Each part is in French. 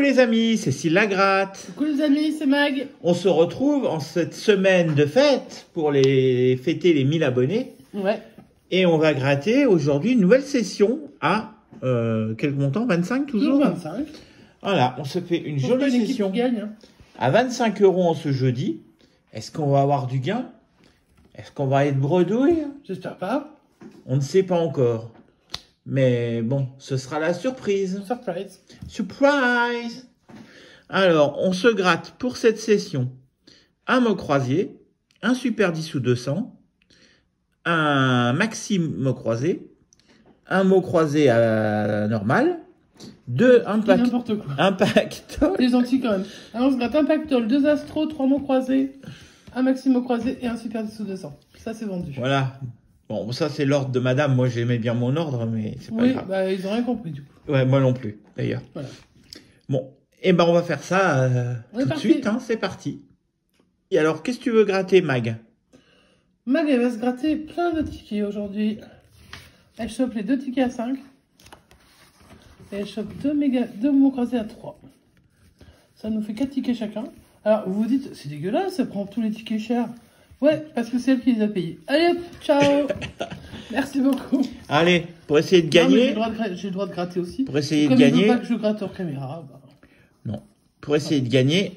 les amis, c'est Cécile Lagratte. Coucou les amis, c'est Mag. On se retrouve en cette semaine de fête pour fêter les 1000 abonnés. Ouais. Et on va gratter aujourd'hui une nouvelle session à quel montant? 25 toujours? 25. Voilà, on se fait une Pour jolie pas une équipe session qui gagne, hein. à 25 € en ce jeudi. Est-ce qu'on va avoir du gain? Est-ce qu'on va être bredouille? J'espère pas. On ne sait pas encore. Mais bon, ce sera la surprise. Surprise. Surprise! Alors, on se gratte pour cette session un mot croisé, un super 10 ou 200, un maxi mot croisé, un mot croisé à normal, un N'importe quoi. pactole. C'est gentil quand même. Alors on se gratte un pactole, 2 astros, 3 mots croisés, un maximo croisé et un super 10 ou 200. Ça c'est vendu. Voilà. Bon, ça c'est l'ordre de madame. Moi j'aimais bien mon ordre, mais c'est pas Oui, grave. bah ils ont rien compris du coup. Ouais, moi non plus, d'ailleurs. Voilà. Bon, et ben on va faire ça tout de parti. suite, hein, c'est parti. Et alors, qu'est-ce que tu veux gratter, Mag? Mag elle va se gratter plein de tickets aujourd'hui. Elle chope les 2 tickets à 5. Et elle chope 2 mots croisés à 3. Ça nous fait 4 tickets chacun. Alors vous vous dites, c'est dégueulasse, ça prend tous les tickets chers. Ouais, parce que c'est elle qui les a payés. Allez hop, ciao. Merci beaucoup. Allez, pour essayer de Non, mais gagner. j'ai le droit de gratter aussi. Pour essayer Comme de il veut gagner. pas que je gratte hors caméra. Bah. Non. Pour essayer de gagner,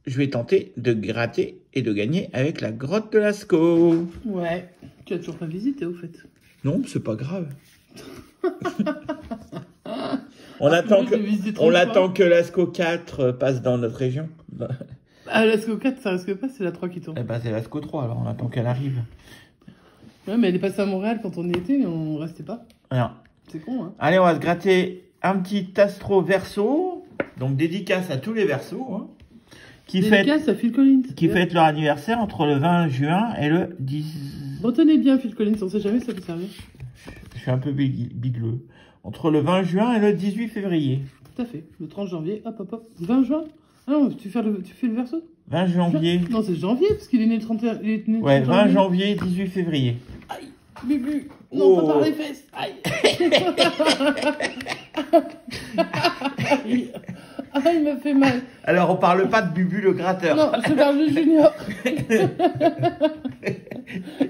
je vais tenter de gratter et de gagner avec la grotte de Lascaux. Ouais. Tu as toujours pas visité au fait. Non, c'est pas grave. On attend que Lascaux 4 passe dans notre région. Ah, Lascaux 4, ça risque pas, c'est la 3 qui tourne. Eh ben, c'est Lascaux 3, alors on attend qu'elle arrive. Ouais, mais elle est passée à Montréal quand on y était, mais on restait pas. Alors, C'est con, hein. allez, on va se gratter un petit astro verso. Donc, dédicace à tous les versos. Hein, Dédicace à Phil Collins. qui fêtent leur anniversaire entre le 20 juin et le 10... Retenez bien Phil Collins, on sait jamais si ça peut servir. Je suis un peu bigleux. Entre le 20 juin et le 18 février. Tout à fait. Le 30 janvier, hop, hop, hop. 20 juin. Ah non, tu fais le verso 20 janvier. Non, c'est janvier, parce qu'il est né le 31. Il est né le Ouais, 30 20 janvier, 18 février. Aïe, Bubu. Non, Oh. pas par les fesses. Aïe. Aïe. Ah, il m'a fait mal. Alors, on parle pas de Bubu le gratteur. Non, je parle de Junior.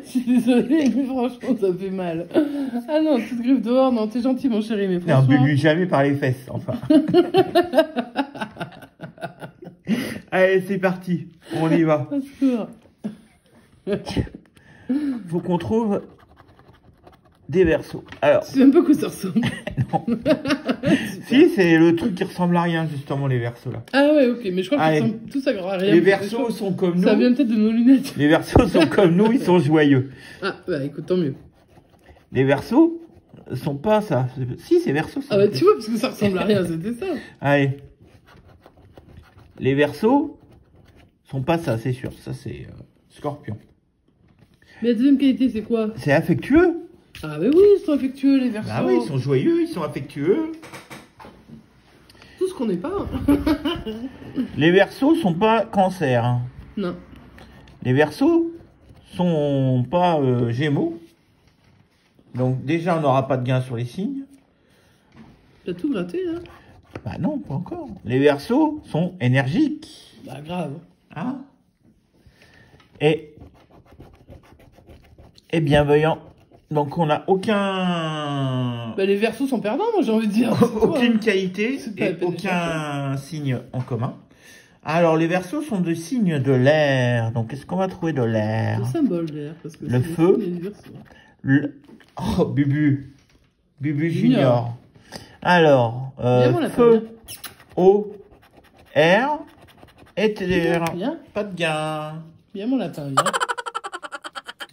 Je suis désolée, mais franchement, ça fait mal. Ah non, tu te griffes dehors. Non, t'es gentil, mon chéri, mais Non, franchement... Bubu jamais par les fesses, enfin. Allez, c'est parti. On y va. Au secours. Faut qu'on trouve des versos. Alors, Tu sais même pas quoi ça ressemble. non. Si, c'est le truc qui ressemble à rien, justement, les versos, là. Ah ouais, ok, mais je crois Allez. qu'ils ressemblent tous à rien. Les versos sont comme nous. Ça vient peut-être de nos lunettes. Les versos sont comme nous, ils sont joyeux. Ah, bah écoute, tant mieux. Les versos sont pas ça. Si, c'est versos. Ah bah tu vois, parce que ça ressemble à rien, c'était ça. Allez. Les versos sont pas ça, c'est sûr. Ça, c'est Scorpion. Mais la deuxième qualité, c'est quoi? C'est affectueux. Ah bah oui, ils sont affectueux, les versos. Ah oui, ils sont joyeux, ils sont affectueux. Tout ce qu'on n'est pas. Les versos sont pas cancer. Hein. Non. Les versos sont pas gémeaux. Donc déjà, on n'aura pas de gain sur les signes. T'as tout gratté, là? Bah non, pas encore. Les versos sont énergiques. Bah grave. Hein, et bienveillants. Donc on n'a aucun... Bah les versos sont perdants, moi j'ai envie de dire. aucune qualité C'est pas la et peine de aucun signe en commun. Alors les versos sont des signes de l'air. Donc qu'est-ce qu'on va trouver de l'air? Le symbole d'air, parce que Le c'est feu. les versos. Oh, Bubu. Bubu Junior. Alors, Viens, mon lapin, feu, eau, air et terre. Viens, Pas de gain. viens mon lapin, viens.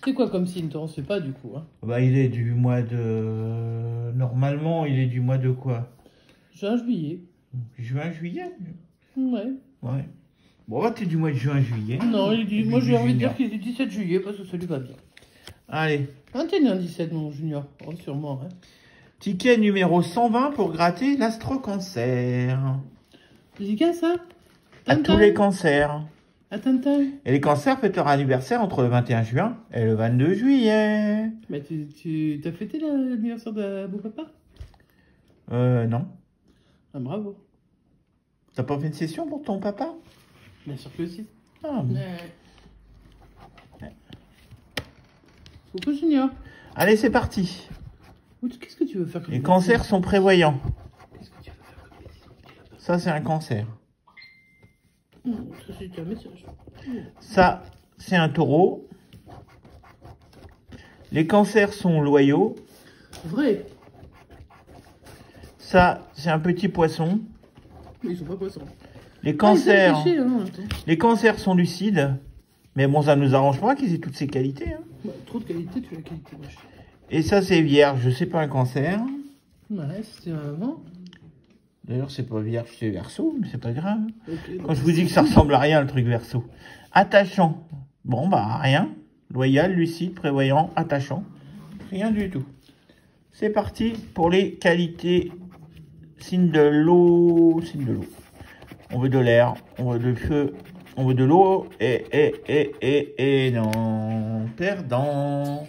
C'est quoi comme signe, toi? On sait pas du coup. Hein. Bah, il est du mois de... Normalement, il est du mois de quoi? Juin, juillet. Juin, juillet? Ouais. Ouais. Bon, bah, t'es du mois de juin, juillet. Non, moi j'ai envie de Junior. dire qu'il est du 17 juillet parce que ça lui va bien. Allez. Ah, t'es né un 17, mon junior. Oh, sûrement, hein. Ticket numéro 120 pour gratter l'astro-cancer. Dédicace, ça? À tous les cancers. À Tintin. Et les cancers fêtent leur anniversaire entre le 21 juin et le 22 juillet. Mais tu t'as fêté l'anniversaire de beau papa? Non. Ah, bravo. T'as pas fait une session pour ton papa? Bien sûr que si. Ah, bon. Coucou Junior. Allez, c'est parti. Qu'est-ce que tu veux faire comme Les cancers sont prévoyants. Qu'est-ce que tu veux faire comme médecine? Ça, c'est un cancer. Ça, c'est un message. Ça, c'est un taureau. Les cancers sont loyaux. Vrai. Ça, c'est un petit poisson. Mais ils sont pas poissons. Les cancers, Ah, ils sont cachés, hein, les cancers sont lucides. Mais bon, ça nous arrange pas qu'ils aient toutes ces qualités. Hein. bah, trop de qualité, tu as la qualité moche. Et ça, c'est vierge. C'est pas un cancer. Ouais, c'était avant. D'ailleurs, c'est pas vierge, c'est verso, mais c'est pas grave. Okay, Quand je vous dis que ça ressemble à rien, le truc verso. Attachant. Bon, bah, rien. Loyal, lucide, prévoyant, attachant. Rien du tout. C'est parti pour les qualités. Signe de l'eau. Signe de l'eau. On veut de l'air, on veut du feu, on veut de l'eau. Et non. Perdant.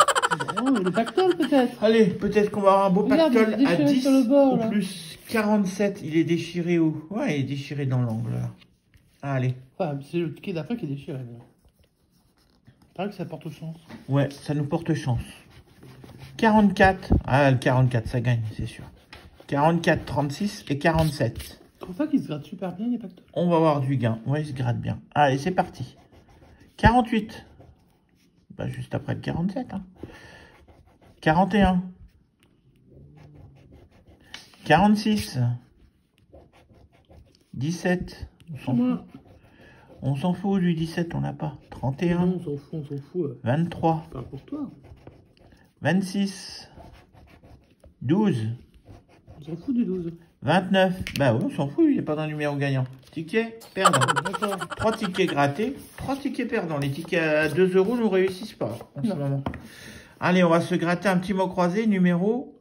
Oh, le pactole peut-être. Allez, peut-être qu'on va avoir un beau Regarde, pactole il est à déchiré 10 sur le bord, ou là. plus 47. Il est déchiré où? Ouais, il est déchiré dans l'angle là. Allez. Enfin, c'est le ticket d'après qui est déchiré. Il paraît que ça porte chance. Ouais, ça nous porte chance. 44. Ah, le 44, ça gagne, c'est sûr. 44, 36 et 47. Je trouve pas qu'ils se grattent super bien les pactoles. On va avoir du gain. Ouais, il se gratte bien. Allez, c'est parti. 48. Bah, juste après le 47. Hein. 41. 46. 17. On s'en fout du 17, on n'a pas. 31. Non, on s'en fout. 23. Pas pour toi. 26. 12. On s'en fout du 12. 29. Bah oui, on s'en fout, il n'est pas dans le numéro gagnant. Ticket perdant. D'accord. 3 tickets grattés, 3 tickets perdants. Les tickets à 2 euros ne réussissent pas en ce moment. Allez, on va se gratter un petit mot croisé numéro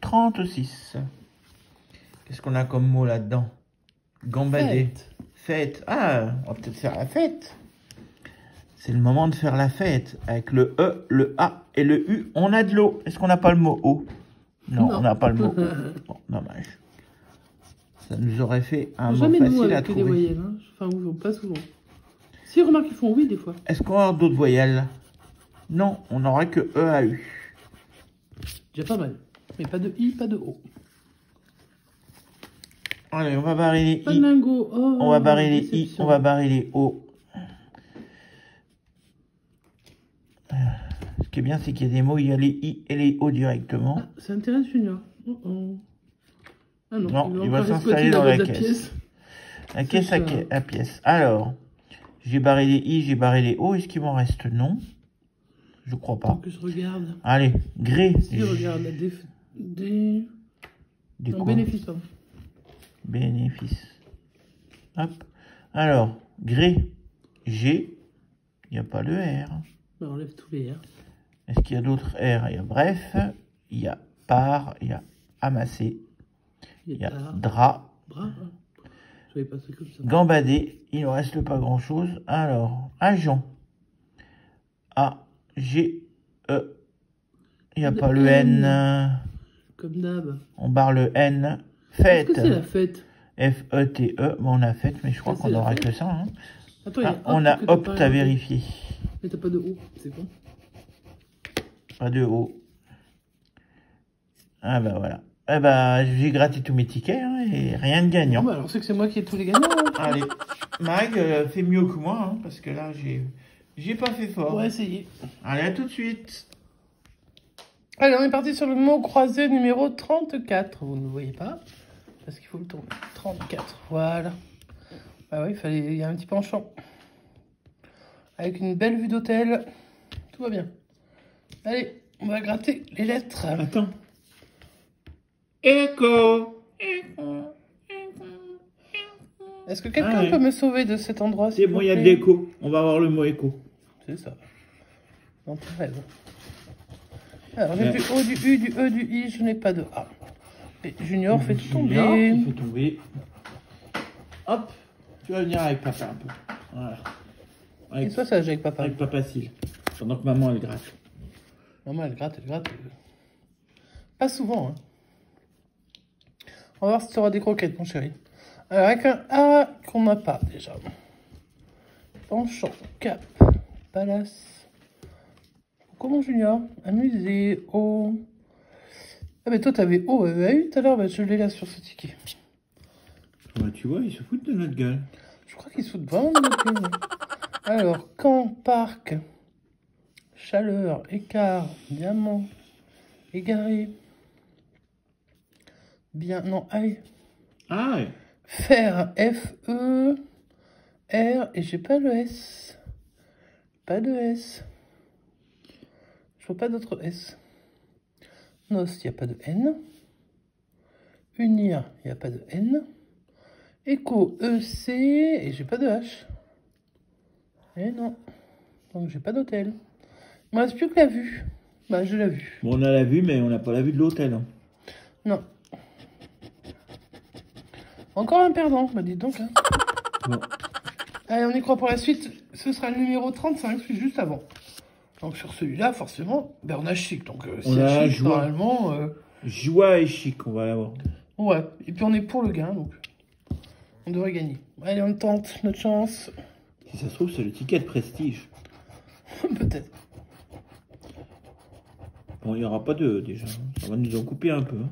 36. Qu'est-ce qu'on a comme mot là-dedans? Gambader. Fête. Ah, on va peut-être faire la fête. C'est le moment de faire la fête. Avec le E, le A et le U, on a de l'eau. Est-ce qu'on n'a pas le mot eau? Non, on n'a pas le mot. Bon, dommage. Ça nous aurait fait un mot facile à trouver. Des voyelles, hein. Enfin, pas souvent. Si, remarque, ils font oui des fois. Est-ce qu'on va avoir d'autres voyelles? Non, on n'aura que E à U. Déjà pas mal. Mais pas de I, pas de O. Allez, on va barrer les pas I. De lingot. Oh, on va barrer les I, on va barrer les O. Ce qui est bien, c'est qu'il y a des mots, il y a les I et les O directement. Ah, c'est intéressant, Junior. Ah non, il va s'installer dans la caisse. La caisse à pièce. Alors, j'ai barré les I, j'ai barré les O. Est-ce qu'il m'en reste? Non. Je crois pas. Que je regarde. Allez, gré. Si, regarde, des bénéfices. Hein. Bénéfice. Hop. Alors, gré. G. Il n'y a pas le R. On enlève tous les R. Est-ce qu'il y a d'autres R? Il y a bref. Il y a part. Il y a amasser. Il y a drap. Hein. Je vais passer comme ça. Gambader. Il ne reste pas grand-chose. Alors, agent. A. G. E. Il n'y a pas le N. Comme d'hab. On barre le N. Fête. Est-ce que c'est la fête? F-E-T-E. Bon, on a fête, mais je crois qu'on n'aura que ça. Hein. Attends, on a opt à vérifier. Mais t'as pas de O, c'est bon. Pas de O. Ah bah voilà. Eh bah, j'ai gratté tous mes tickets hein, et rien de gagnant. Bon, bah, alors c'est que c'est moi qui ai tous les gagnants. Hein. Allez, Mag, fais mieux que moi, hein, parce que là, j'ai pas fait fort. On va essayer. Allez, à tout de suite. Allez, on est parti sur le mot croisé numéro 34. Vous ne voyez pas, parce qu'il faut le tourner. 34, voilà. Bah oui, il y a un petit penchant. Avec une belle vue d'hôtel. Tout va bien. Allez, on va gratter les lettres. Attends. Écho. Est-ce que quelqu'un peut me sauver de cet endroit? C'est bon, il y a de l'écho. On va avoir le mot écho. C'est ça. Dans ton rêve. Alors, j'ai du O, du U, du E, du I, je n'ai pas de A. Et Junior fait tomber. Il fait tomber. Hop. Tu vas venir avec papa un peu. Voilà. Et toi, ça, j'ai avec papa. Avec papa Syl. Pendant que maman, elle gratte. Maman, elle gratte. Pas souvent, hein. On va voir si tu auras des croquettes, mon chéri. Alors, avec un A qu'on n'a pas déjà. Penchant, cap, palace. Comment Junior? Amusé, O. Ah, mais toi, t'avais O, eu tout à l'heure, bah, je l'ai là sur ce ticket. Bah, tu vois, ils se foutent de notre gueule. Je crois qu'ils se foutent vraiment de notre gueule. Alors, camp, parc, chaleur, écart, diamant, égaré. Bien, non, aïe. Ah ouais. Fer, F, E, R, et j'ai pas le S. Pas de S. Je vois pas d'autre S. Nos, il n'y a pas de N. Unir, il n'y a pas de N. Écho, EC, et j'ai pas de H. Et non. Donc j'ai pas d'hôtel. Il me reste plus que la vue. Bah, je l'ai vue. Bon, on a la vue, mais on n'a pas la vue de l'hôtel. Hein. Non. Encore un perdant, bah dites donc. Hein. Bon. Allez, on y croit pour la suite. Ce sera le numéro 35, celui juste avant. Donc sur celui-là, forcément, ben, on a chic. Donc on a chic, joie. normalement... Joie et chic, on va l'avoir. Ouais, et puis on est pour le gain, donc on devrait gagner. Allez, on tente notre chance. Si ça se trouve, c'est le ticket de prestige. Peut-être. Bon, il n'y aura pas de déjà. Ça va nous en couper un peu. Hein.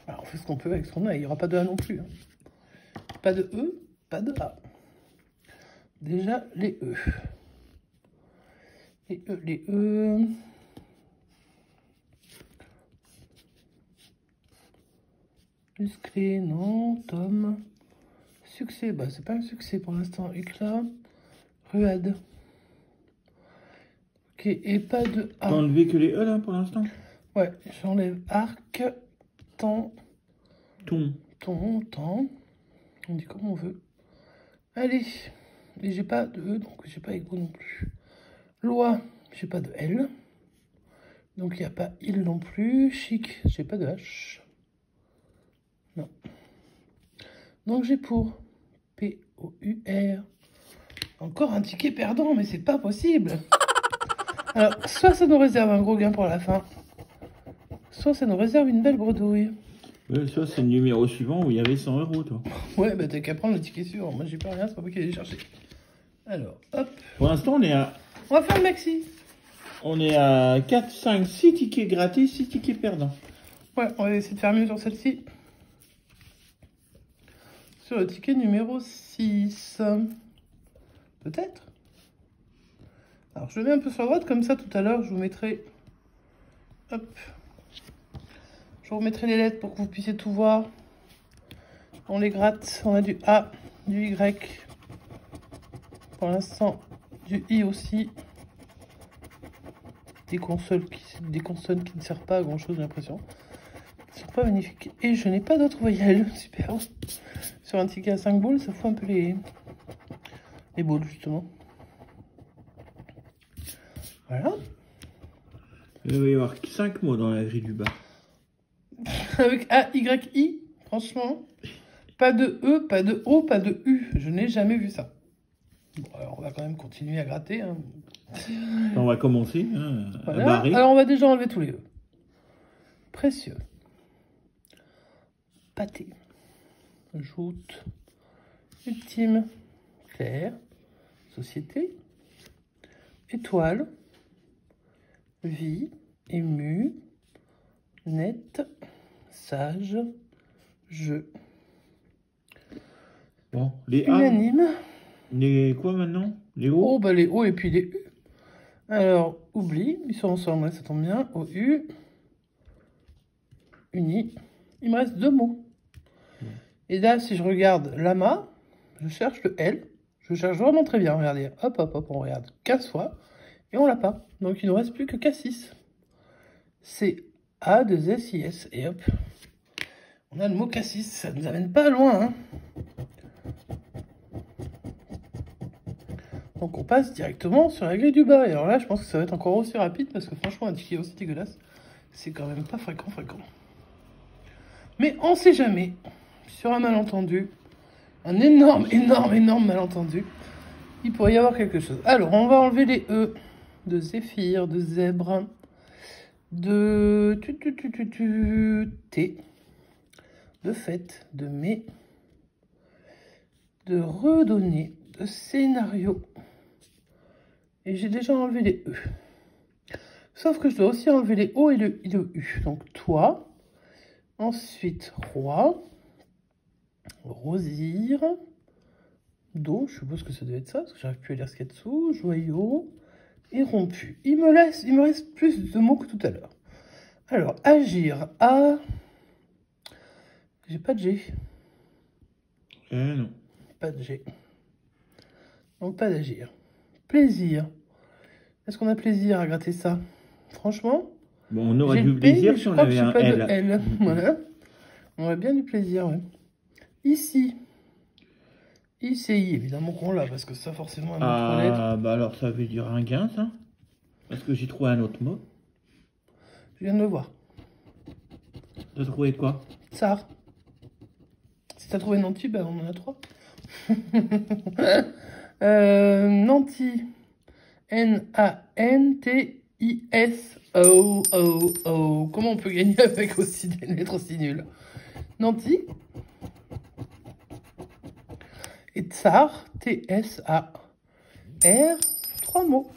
Alors, on fait ce qu'on peut avec ce qu'on a. Il n'y aura pas de A non plus. Hein. Pas de E, pas de A. Déjà, les E. Les E. Musclé, non. Tom. Succès, bah c'est pas un succès pour l'instant. Éclat. Ruade. Ok, et pas de A. T'as enlevé que les E là pour l'instant? Ouais, j'enlève arc, temps. Ton. Temps. On dit comme on veut. Allez. Et j'ai pas de E, donc j'ai pas écho non plus. Loi, j'ai pas de L. Donc il n'y a pas il non plus. Chic, j'ai pas de H. Non. Donc j'ai pour P-O-U-R. Encore un ticket perdant, mais c'est pas possible. Alors, soit ça nous réserve un gros gain pour la fin, soit ça nous réserve une belle bredouille. Ça, c'est le numéro suivant où il y avait 100 €, toi. Ouais, bah t'as qu'à prendre le ticket suivant. Moi, j'ai pas rien, c'est pas moi qui allais chercher. Alors, hop. Pour l'instant, on est à... On va faire le maxi. On est à 4, 5, 6 tickets gratis, 6 tickets perdants. Ouais, on va essayer de faire mieux sur celle-ci. Sur le ticket numéro 6. Peut-être. Alors, je le mets un peu sur la droite, comme ça, tout à l'heure, je vous mettrai... Hop. Je vous remettrai les lettres pour que vous puissiez tout voir. On les gratte. On a du A, du Y. Pour l'instant, du I aussi. Des consonnes qui ne servent pas à grand-chose, j'ai l'impression. Ils sont pas magnifiques. Et je n'ai pas d'autres voyelles. Super. Sur un ticket à 5 boules, ça fout un peu les boules, justement. Voilà. Il va y avoir 5 mots dans la grille du bas. Avec A, Y, I, franchement, pas de E, pas de O, pas de U. Je n'ai jamais vu ça. Bon, alors on va quand même continuer à gratter. Hein. On va commencer hein, Voilà. à barrer. Alors on va déjà enlever tous les E. Précieux. Pâté. Joute. Ultime. Clair. Société. Étoile. Vie. Ému. Net. Sage. Jeu. Bon, les A. Unanime. Les quoi maintenant? Les O? Oh, bah les O et puis les U. Alors, oublie. Ils sont ensemble, ça tombe bien. O, U. Uni. Il me reste 2 mots. Et là, si je regarde lama, je cherche le L. Je cherche vraiment très bien. Regardez. Hop, hop, hop. On regarde 15 fois. Et on l'a pas. Donc, il ne nous reste plus que K6. C'est A, 2 S, I, S. Et hop. On a le mot K6. Ça ne nous amène pas loin. Hein. Donc, on passe directement sur la grille du bas. Et alors là, je pense que ça va être encore aussi rapide. Parce que franchement, un ticket aussi dégueulasse, c'est quand même pas fréquent. Mais on sait jamais. Sur un malentendu, un énorme malentendu, il pourrait y avoir quelque chose. Alors, on va enlever les E de zéphyr, de zèbre, de T, de fête, de mai, de redonner de scénario. Et j'ai déjà enlevé les E. Sauf que je dois aussi enlever les O et le U. Donc toi, ensuite roi, rosire, do, je suppose que ça devait être ça, parce que j'arrive plus à lire ce qu'il y a dessous, joyau et rompu. Il me reste plus de mots que tout à l'heure. Alors, agir, A. J'ai pas de G. Non. Pas de G. Donc pas d'agir. Plaisir. Est-ce qu'on a plaisir à gratter ça? Franchement, Bon, on aurait j'ai du le P, plaisir mais si je on crois que avait j'ai un pas de L. L. Voilà. On aurait bien du plaisir, ouais. Ici. ICI, évidemment qu'on l'a, parce que ça, forcément, un autre lettre. Ah, bah alors ça veut dire un gain, ça. Parce que j'ai trouvé un autre mot. Je viens de le voir. T'as trouvé quoi? Tsar. Si t'as trouvé Nanti, ben on en a 3. Nanti. N-A-N-T-I-S. Oh, oh, oh. Comment on peut gagner avec aussi des lettres aussi nulles? Nanti. Et Tsar. T-S-A-R. 3 mots.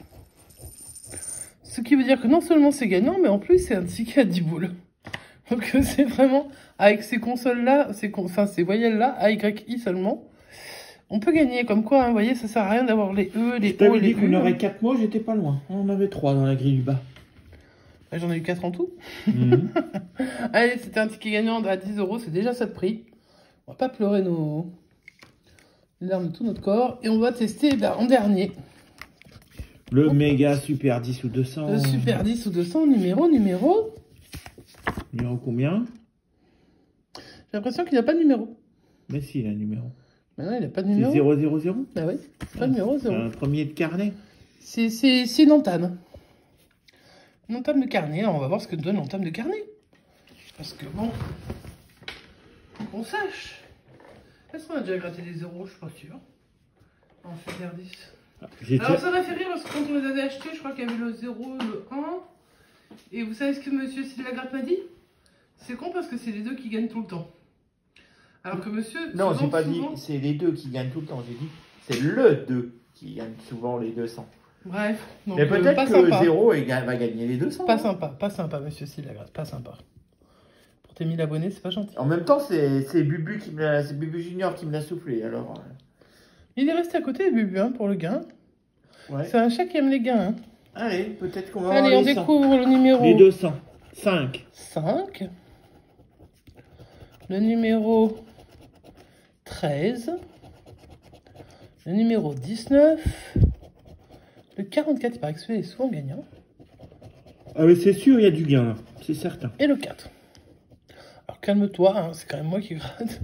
Ce qui veut dire que non seulement c'est gagnant, mais en plus c'est un ticket à 10 boules. Donc c'est vraiment, avec ces consoles-là, ces voyelles-là, A, Y, I seulement, on peut gagner. Comme quoi, hein, vous voyez, ça sert à rien d'avoir les E, les O, T'avais les dit qu'on U. aurait 4 mots, j'étais pas loin. On en avait 3 dans la grille du bas. J'en ai eu 4 en tout. Mhm. Allez, c'était un ticket gagnant à 10 €, c'est déjà ça de prix. On va pas pleurer nos larmes de tout notre corps. Et on va tester en dernier. Le méga super 10 ou 200. Le super 10 ou 200, numéro. Numéro combien? J'ai l'impression qu'il n'a pas de numéro. Mais si, il a un numéro. Mais non, il n'a pas de C'est numéro. 000? Bah oui, c'est pas de numéro, 0. Un premier de carnet. C'est une entame. Une entame de carnet. Alors, on va voir ce que donne l'entame de carnet. Parce que bon, faut qu'on sache. Est-ce qu'on a déjà gratté des zéros? Je suis pas sûre. On fait faire 10. Alors ça m'a fait rire parce que quand on les avait achetés, je crois qu'il y avait le 0, le 1. Et vous savez ce que monsieur Sylvagratte m'a dit? C'est con parce que c'est les deux qui gagnent tout le temps. Alors que monsieur... Non, souvent, j'ai pas souvent... dit c'est les deux qui gagnent tout le temps. J'ai dit c'est le 2 qui gagne souvent les 200. Bref. Donc, Mais peut-être pas que sympa. 0 va gagner les 200. Pas sympa, monsieur Sylvagratte, pas sympa. Pour tes 1000 abonnés, c'est pas gentil. En même temps, c'est Bubu Junior qui me l'a soufflé. Alors, Il est resté à côté, Bubu, hein, pour le gain. ouais. C'est un chat qui aime les gains. Hein. Allez, peut-être qu'on va Allez, avoir on les 100. découvre le numéro Les 200. 5. 5. Le numéro 13. Le numéro 19. Le 44, il paraît que celui-là est souvent gagnant. Ah mais c'est sûr, il y a du gain là. C'est certain. Et le 4. Alors calme-toi, hein, c'est quand même moi qui gratte.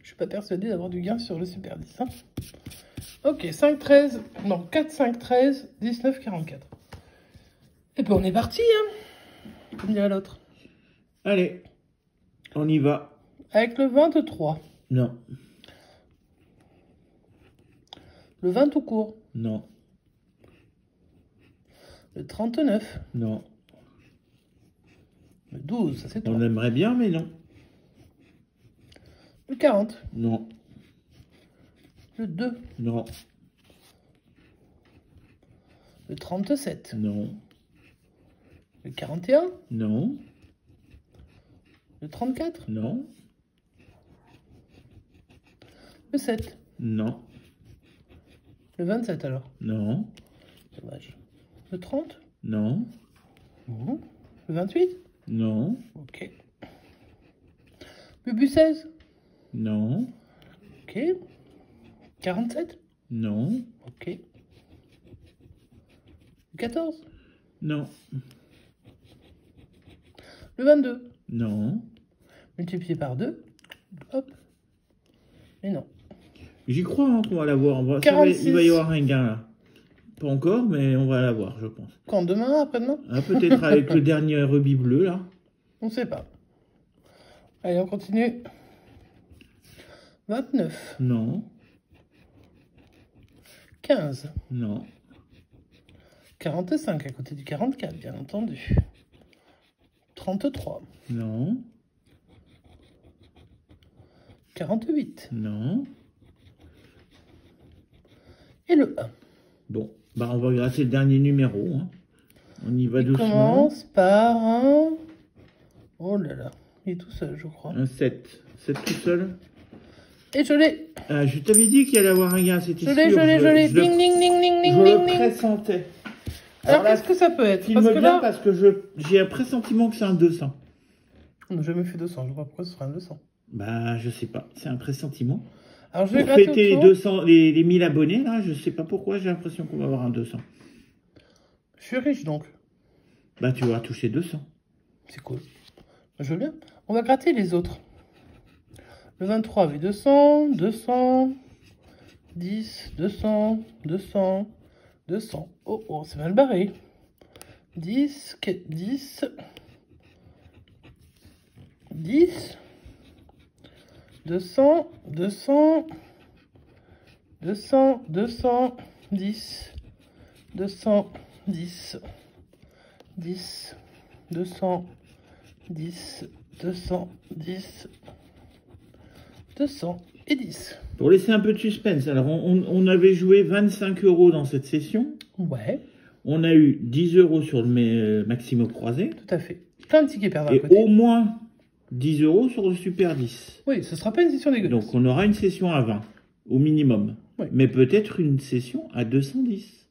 Je suis pas persuadée d'avoir du gain sur le Super 10. Hein. Ok, 5, 13. Non, 4, 5, 13, 19, 44. Et puis on est parti, hein. Comme dirait l'autre. Allez, on y va. Avec le 23. Non, Le 20 tout court. non, Le 39. non. Le 12, ça c'est toi. On aimerait bien, mais non. Le 40. Non, Le 2. non, Le 37. non, Le 41. non, Le 34. non, Le 7. non, Le 27 alors. non, Dommage. Le 30. non, Mhm. Le 28. non, Ok. Bubu 16. non, Ok. 47. non, Ok. 14. non, Le 22. non. Multiplié par 2. Hop. Mais non. J'y crois hein, qu'on va l'avoir. Il va 46. y avoir un gain là. Pas encore, mais on va l'avoir, je pense. Quand demain, après-demain? Ah, peut-être avec le dernier rubis bleu là. On sait pas. Allez, on continue. 29. Non, 15. non, 45 à côté du 44, bien entendu. 33. non, 48. non, et le 1. Bon, bah on va gratter le dernier numéro. Hein. On y va Il doucement. commence par un... Oh là là, il est tout seul, je crois. Un 7. 7 tout seul. Et je l'ai. Je t'avais dit qu'il allait avoir un gain, c'était sûr. Je l'ai. Ding, ding, ding, ding, ding, Je ding, le ding. pressentais. Alors, là, qu'est-ce que ça peut être? filme Parce que bien là... parce que j'ai un pressentiment que c'est un 200. On n'a jamais fait 200, je vois pas pourquoi ce serait un 200. Bah, je sais pas, c'est un pressentiment. Alors, je vais Pour gratter fêter les autour. 200, les 1000 abonnés, là, je sais pas pourquoi, j'ai l'impression qu'on va avoir un 200. Je suis riche, donc. Bah, tu vas toucher 200. C'est cool. Je veux bien. On va gratter les autres. Le 23 avait 200, 200, 10, 200, 200, 200. Oh, oh, c'est mal barré. 10, 10, 10, 200, 200, 200, 200, 10, 200, 10, 10, 200, 10, 200, 10, 200 et 10. Pour laisser un peu de suspense, alors on avait joué 25 € dans cette session. Ouais, On a eu 10 € sur le Maximo croisé. tout à fait. Plein de tickets perdus à Et côté. au moins 10 € sur le Super 10. Oui, ce sera pas une session dégueulasse. Donc on aura une session à 20, au minimum. Oui. Mais peut-être une session à 210.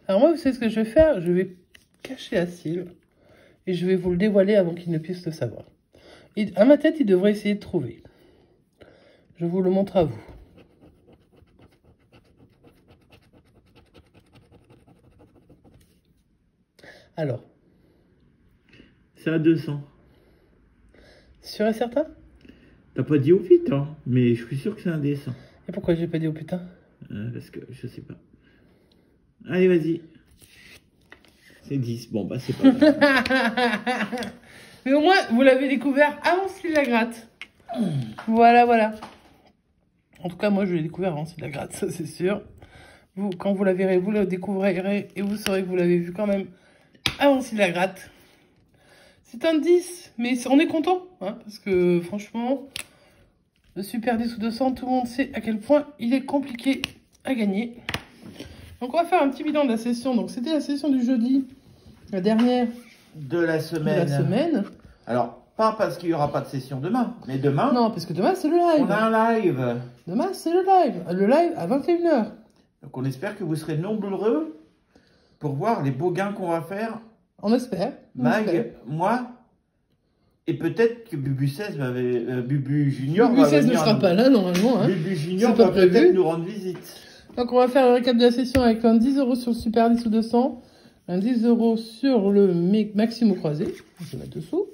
Alors moi, vous savez ce que je vais faire? Je vais cacher Asile et je vais vous le dévoiler avant qu'il ne puisse le savoir. Et à ma tête, il devrait essayer de trouver. Je vous le montre à vous. Alors, C'est à 200. sûr et certain? T'as pas dit au vite, hein, mais je suis sûr que c'est indécent. Et pourquoi j'ai pas dit au putain? Parce que je sais pas. Allez, vas-y. C'est 10. Bon, bah, c'est pas grave. Mais au moins, vous l'avez découvert avant s'il la gratte. Voilà, voilà. En tout cas, moi, je l'ai découvert avant s'il la gratte, ça c'est sûr. Vous, quand vous la verrez, vous la découvrirez et vous saurez que vous l'avez vu quand même avant s'il la gratte. C'est un 10, mais on est content, hein, parce que franchement, le Super 10 ou 200, tout le monde sait à quel point il est compliqué à gagner. Donc, on va faire un petit bilan de la session. Donc, c'était la session du jeudi, la dernière De la de semaine. la semaine. Alors, pas parce qu'il n'y aura pas de session demain, mais demain, Non, parce que demain, c'est le live. on a un live. Demain, c'est le live. Le live à 21 h. Donc, on espère que vous serez nombreux pour voir les beaux gains qu'on va faire. On espère. On espère. Mag, moi, et peut-être que Bubu 16 Bubu Junior Bubu va 16 ne venir sera pas là, normalement. Hein. Bubu Junior C'est pas va peut-être prévu. nous rendre visite. Donc, on va faire un récap de la session avec un 10 € sur le Super 10 ou 200. Un 10 € sur le Maximo croisé. Je vais mettre dessous.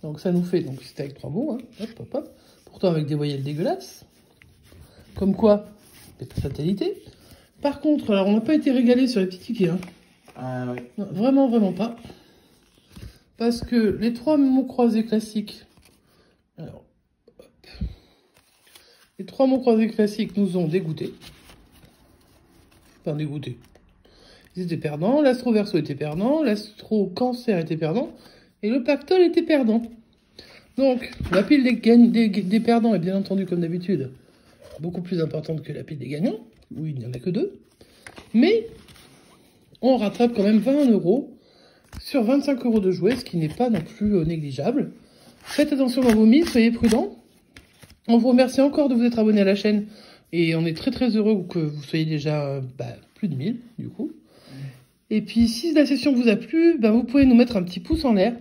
Donc, ça nous fait... Donc, c'était avec 3 mots. Hein. Hop, hop, hop. Pourtant, avec des voyelles dégueulasses. Comme quoi, c'est pas fatalité. Par contre, alors, on n'a pas été régalé sur les petits tickets. Hein. Ah oui. Non, vraiment, vraiment pas. Parce que les 3 mots croisés classiques... Alors, hop. Les 3 mots croisés classiques nous ont dégoûtés. Enfin, dégoûtés. Ils étaient perdants. L'astro verso était perdant. L'astro cancer était perdant. Et le pactole était perdant. Donc, la pile des perdants est bien entendu, comme d'habitude, beaucoup plus importante que la pile des gagnants, où il n'y en a que 2. Mais, on rattrape quand même 20 € sur 25 € de jouets, ce qui n'est pas non plus négligeable. Faites attention dans vos mises, soyez prudents. On vous remercie encore de vous être abonné à la chaîne. Et on est très très heureux que vous soyez déjà plus de 1000, du coup. Et puis, si la session vous a plu, vous pouvez nous mettre un petit pouce en l'air.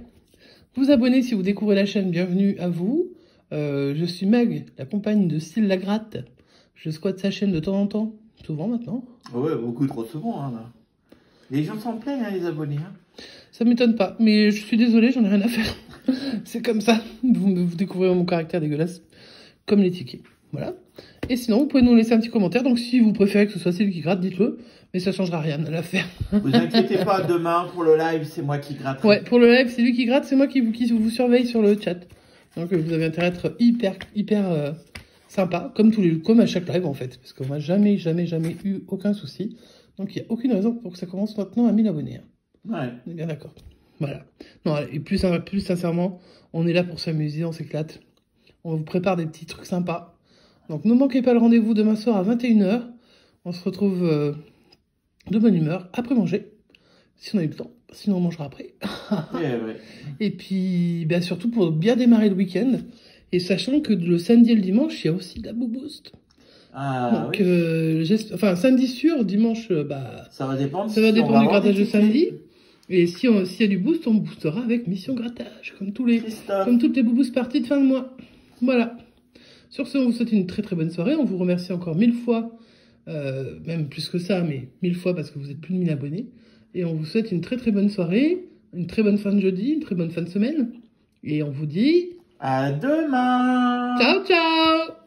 Vous abonner si vous découvrez la chaîne, bienvenue à vous. Je suis Mag, la compagne de Style la Gratte. Je squatte sa chaîne de temps en temps, souvent maintenant. Ouais, beaucoup trop souvent. Hein, là. Les gens s'en plaignent, hein, les abonnés. Hein. Ça m'étonne pas, mais je suis désolée, j'en ai rien à faire. C'est comme ça, vous découvrirez mon caractère dégueulasse, comme les tickets. Voilà. Et sinon, vous pouvez nous laisser un petit commentaire. Donc, si vous préférez que ce soit Style qui gratte, dites-le. Mais ça changera rien à l'affaire. Vous inquiétez pas, demain, pour le live, c'est moi qui gratte. Ouais, pour le live, c'est lui qui gratte, c'est moi qui vous surveille sur le chat. Donc, vous avez intérêt à être hyper sympa, comme à chaque live, en fait. Parce qu'on n'a jamais eu aucun souci. Donc, il n'y a aucune raison pour que ça commence maintenant à 1000 abonnés. Ouais. On est bien d'accord. Voilà. Non, et plus sincèrement, on est là pour s'amuser, on s'éclate. On vous prépare des petits trucs sympas. Donc, ne manquez pas le rendez-vous demain soir à 21 h. On se retrouve de bonne humeur après manger, si on a eu le temps. Sinon, on mangera après. Ouais. Et puis, ben, surtout pour bien démarrer le week-end. Et sachant que le samedi et le dimanche, il y a aussi de la boost. Ah, Donc, oui. enfin, samedi sûr, dimanche, bah, Ça va dépendre. ça va si on dépendre du avoir grattage des de samedi. tickets. Et s'il y a du boost, on boostera avec mission grattage, comme toutes les boubous parties de fin de mois. Voilà. Sur ce, on vous souhaite une très très bonne soirée. On vous remercie encore 1000 fois, même plus que ça, mais 1000 fois parce que vous êtes plus de 1000 abonnés. Et on vous souhaite une très très bonne soirée, une très bonne fin de jeudi, une très bonne fin de semaine. Et on vous dit... À demain. Ciao ciao.